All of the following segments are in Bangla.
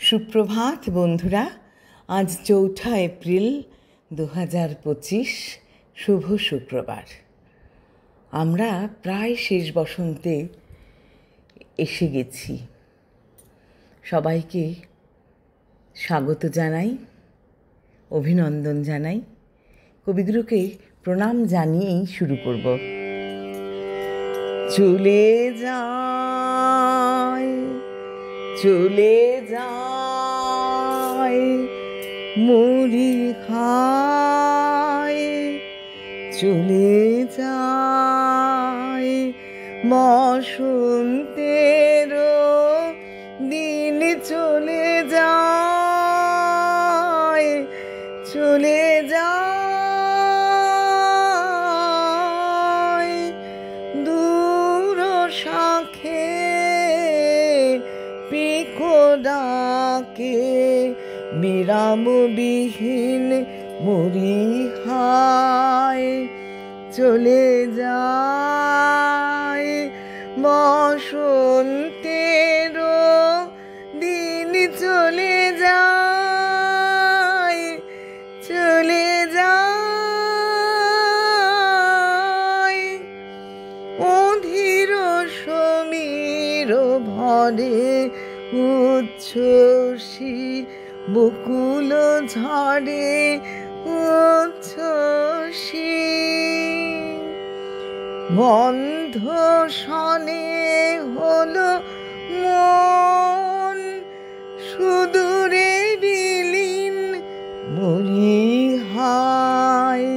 সুপ্রভাত বন্ধুরা। আজ ৪ঠা এপ্রিল ২০২৫, শুভ শুক্রবার। আমরা প্রায় শেষ বসন্তে এসে গেছি। সবাইকে স্বাগত জানাই, অভিনন্দন জানাই। কবিগুরুকে প্রণাম জানিয়েই শুরু করব। চলে যায়, চলে যায় মুড়ি খায়, চলে যায় বসন্তের দিন, চলে যায়, চলে যায় দূর শাখে পিকো ডাকে, বিরামবিহীন মুড়ি খায়, চলে যায় বসন্তের দিন, চলে যায়, চলে যায় অধীর সমীর ভরে, উচ্ছ্বসী বকুল ঝরে, উচ্ছ্বসী বন্ধ শনে হলো মন, সুদূরে বিলীন মুড়ি হায়,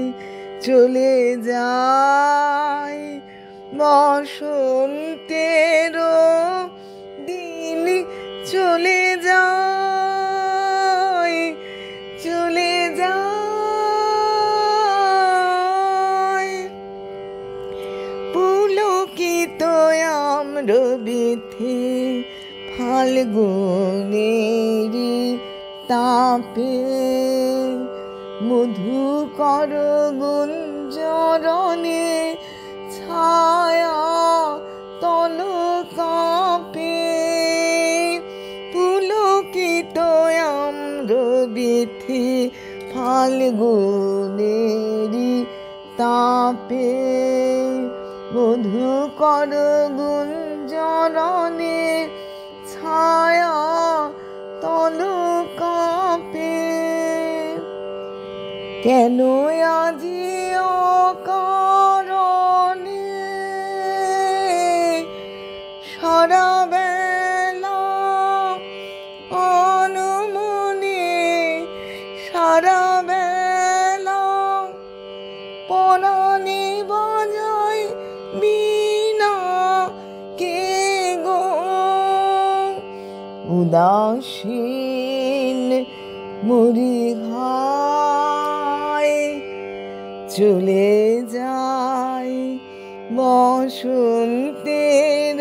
চলে যায় বসন্তের দিন, চলে যায়, চলে যায় পুলকিত আম্র বৃথি ফাল্গুনেরি তাপে, মধুকর গুঞ্জরণে ছায়া তল কাঁপে, পুলকিত আম্র বৃথি ফাল্গুনেরি তাপে, মধুকর গুঞ্জরণে ছায়া তল কাঁপে, কেন আজি অকারণে সারা বেলা অনমনে, সারা বেলা পরাণে বাজায় বীণা কে গো, উদাসীন মুড়ি খায়, চলে যায় বসন্তের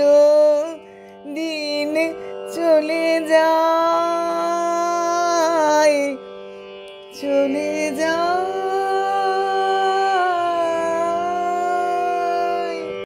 দিন, চলে যায়, চলে যায়।